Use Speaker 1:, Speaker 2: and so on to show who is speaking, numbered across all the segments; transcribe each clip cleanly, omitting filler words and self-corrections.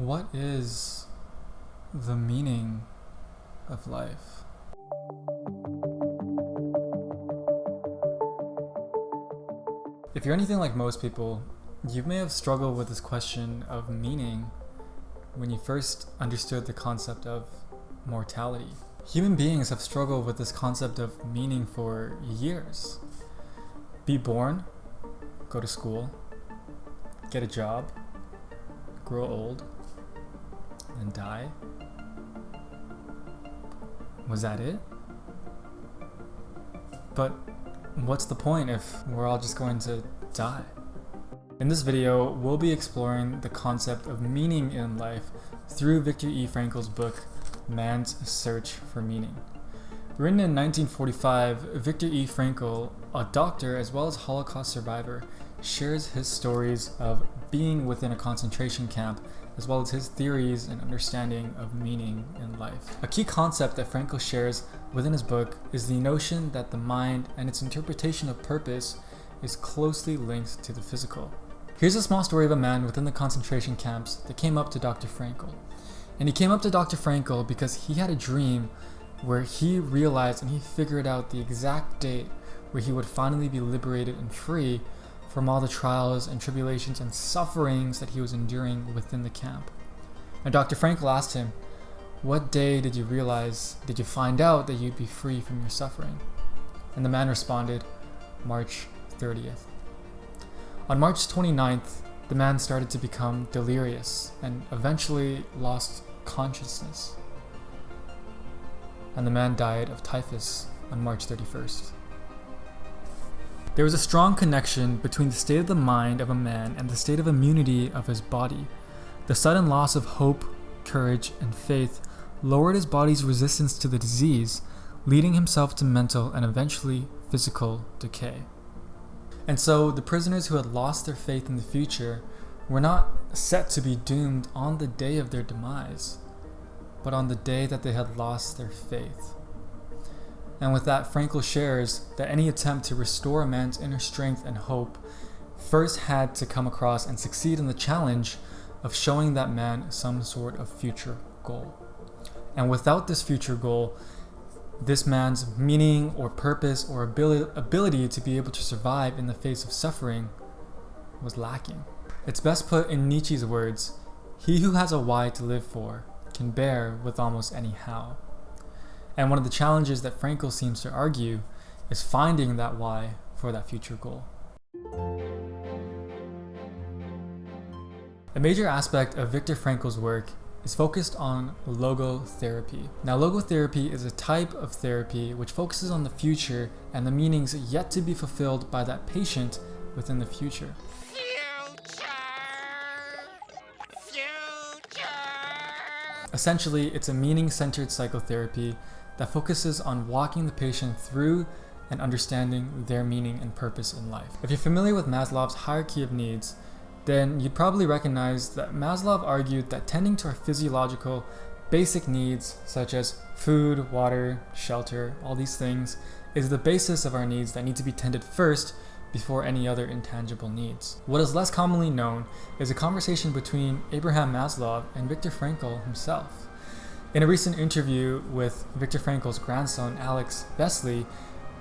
Speaker 1: What is the meaning of life? If you're anything like most people, you may have struggled with this question of meaning when you first understood the concept of mortality. Human beings have struggled with this concept of meaning for years. Be born, go to school, get a job, grow old, and die. Was that it? But what's the point if we're all just going to die? In this video, we'll be exploring the concept of meaning in life through Viktor E. Frankl's book, Man's Search for Meaning. Written in 1945, Viktor E. Frankl, a doctor as well as Holocaust survivor, shares his stories of being within a concentration camp as well as his theories and understanding of meaning in life. A key concept that Frankl shares within his book is the notion that the mind and its interpretation of purpose is closely linked to the physical. Here's a small story of a man within the concentration camps that came up to Dr. Frankl. And he came up to Dr. Frankl because he had a dream where he realized and he figured out the exact date where he would finally be liberated and free from all the trials and tribulations and sufferings that he was enduring within the camp. And Dr. Frankl asked him, "What day did you find out that you'd be free from your suffering?" And the man responded, "March 30th. On March 29th, the man started to become delirious and eventually lost consciousness. And the man died of typhus on March 31st. There was a strong connection between the state of the mind of a man and the state of immunity of his body. The sudden loss of hope, courage, and faith lowered his body's resistance to the disease, leading himself to mental and eventually physical decay. And so the prisoners who had lost their faith in the future were not set to be doomed on the day of their demise, but on the day that they had lost their faith. And with that, Frankl shares that any attempt to restore a man's inner strength and hope first had to come across and succeed in the challenge of showing that man some sort of future goal. And without this future goal, this man's meaning or purpose or ability to be able to survive in the face of suffering was lacking. It's best put in Nietzsche's words, "He who has a why to live for can bear with almost any how." And one of the challenges that Frankl seems to argue is finding that why for that future goal. A major aspect of Viktor Frankl's work is focused on logotherapy. Now, logotherapy is a type of therapy which focuses on the future and the meanings yet to be fulfilled by that patient within the future. Essentially, it's a meaning-centered psychotherapy that focuses on walking the patient through and understanding their meaning and purpose in life. If you're familiar with Maslow's hierarchy of needs, then you'd probably recognize that Maslow argued that tending to our physiological basic needs, such as food, water, shelter, all these things, is the basis of our needs that need to be tended first before any other intangible needs. What is less commonly known is a conversation between Abraham Maslow and Viktor Frankl himself. In a recent interview with Viktor Frankl's grandson, Alex Besley,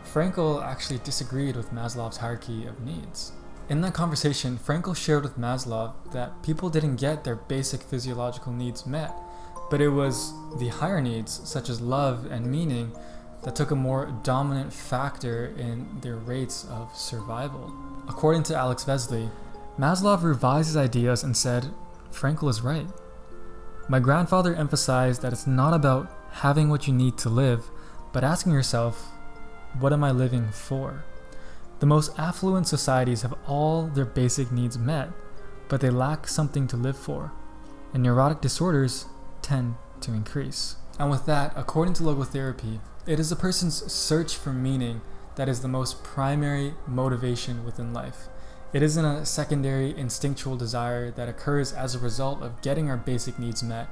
Speaker 1: Frankl actually disagreed with Maslow's hierarchy of needs. In that conversation, Frankl shared with Maslow that people didn't get their basic physiological needs met, but it was the higher needs, such as love and meaning, that took a more dominant factor in their rates of survival. According to Alex Besley, Maslow revised his ideas and said, "Frankl is right. My grandfather emphasized that it's not about having what you need to live, but asking yourself, what am I living for? The most affluent societies have all their basic needs met, but they lack something to live for, and neurotic disorders tend to increase." And with that, according to logotherapy, it is a person's search for meaning that is the most primary motivation within life. It isn't a secondary instinctual desire that occurs as a result of getting our basic needs met,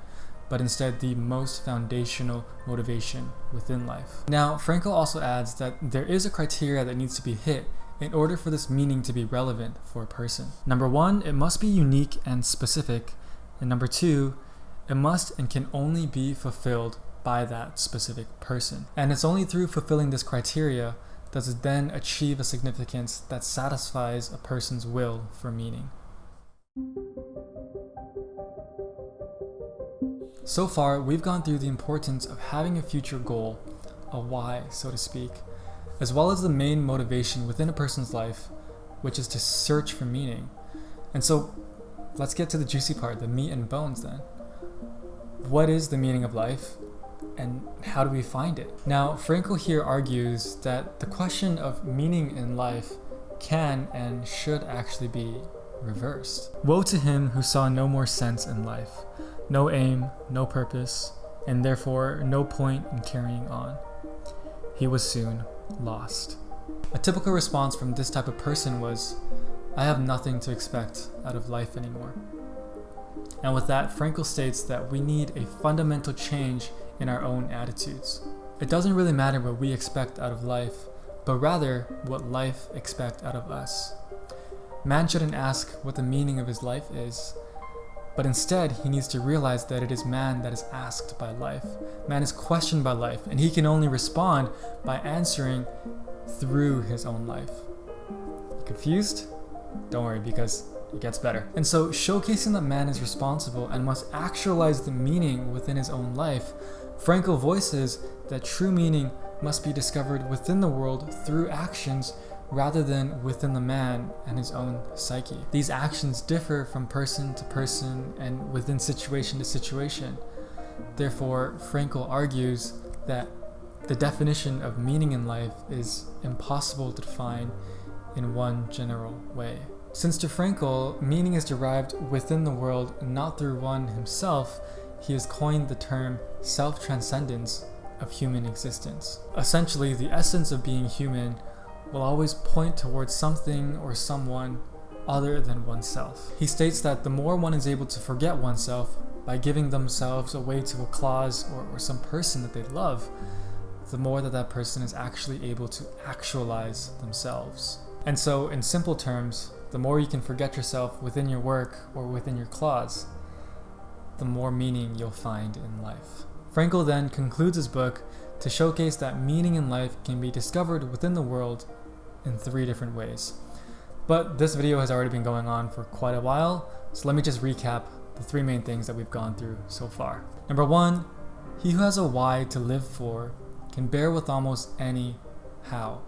Speaker 1: but instead the most foundational motivation within life. Now, Frankl also adds that there is a criteria that needs to be hit in order for this meaning to be relevant for a person. Number one, it must be unique and specific. And number 2, it must and can only be fulfilled by that specific person. And it's only through fulfilling this criteria does it then achieve a significance that satisfies a person's will for meaning. So far, we've gone through the importance of having a future goal, a why, so to speak, as well as the main motivation within a person's life, which is to search for meaning. And so, let's get to the juicy part, the meat and bones then. What is the meaning of life, and how do we find it? Now, Frankl here argues that the question of meaning in life can and should actually be reversed. Woe to him who saw no more sense in life, no aim, no purpose, and therefore no point in carrying on. He was soon lost. A typical response from this type of person was, I have nothing to expect out of life anymore. And with that, Frankl states that we need a fundamental change in our own attitudes. It doesn't really matter what we expect out of life, but rather what life expects out of us. Man shouldn't ask what the meaning of his life is, but instead he needs to realize that it is man that is asked by life. Man is questioned by life, and he can only respond by answering through his own life. You confused? Don't worry, because it gets better. And so, showcasing that man is responsible and must actualize the meaning within his own life, Frankl voices that true meaning must be discovered within the world through actions rather than within the man and his own psyche. These actions differ from person to person and within situation to situation. Therefore, Frankl argues that the definition of meaning in life is impossible to define in one general way. Since to Frankl, meaning is derived within the world, not through one himself, he has coined the term self-transcendence of human existence. Essentially, the essence of being human will always point towards something or someone other than oneself. He states that the more one is able to forget oneself by giving themselves away to a cause or some person that they love, the more that person is actually able to actualize themselves. And so, in simple terms, the more you can forget yourself within your work or within your cause, the more meaning you'll find in life. Frankl then concludes his book to showcase that meaning in life can be discovered within the world in 3 different ways. But this video has already been going on for quite a while, so let me just recap the 3 main things that we've gone through so far. Number 1, he who has a why to live for can bear with almost any how.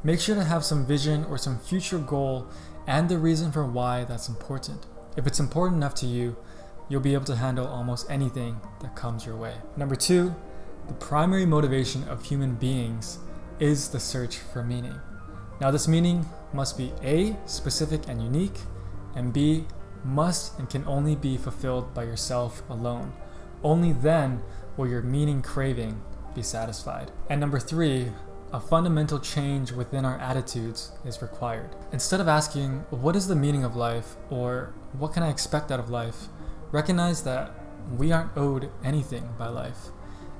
Speaker 1: Make sure to have some vision or some future goal and the reason for why that's important. If it's important enough to you, you'll be able to handle almost anything that comes your way. Number 2, the primary motivation of human beings is the search for meaning. Now this meaning must be A, specific and unique, and B, must and can only be fulfilled by yourself alone. Only then will your meaning craving be satisfied. And number 3, a fundamental change within our attitudes is required. Instead of asking, what is the meaning of life, or what can I expect out of life, recognize that we aren't owed anything by life.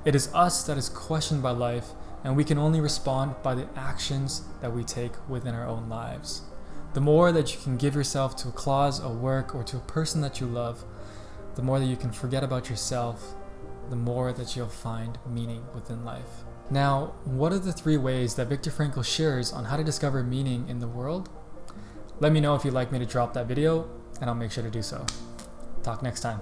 Speaker 1: It is us that is questioned by life, and we can only respond by the actions that we take within our own lives. The more that you can give yourself to a cause, a work, or to a person that you love, the more that you can forget about yourself, the more that you'll find meaning within life. Now, what are the 3 ways that Viktor Frankl shares on how to discover meaning in the world? Let me know if you'd like me to drop that video, and I'll make sure to do so. Talk next time.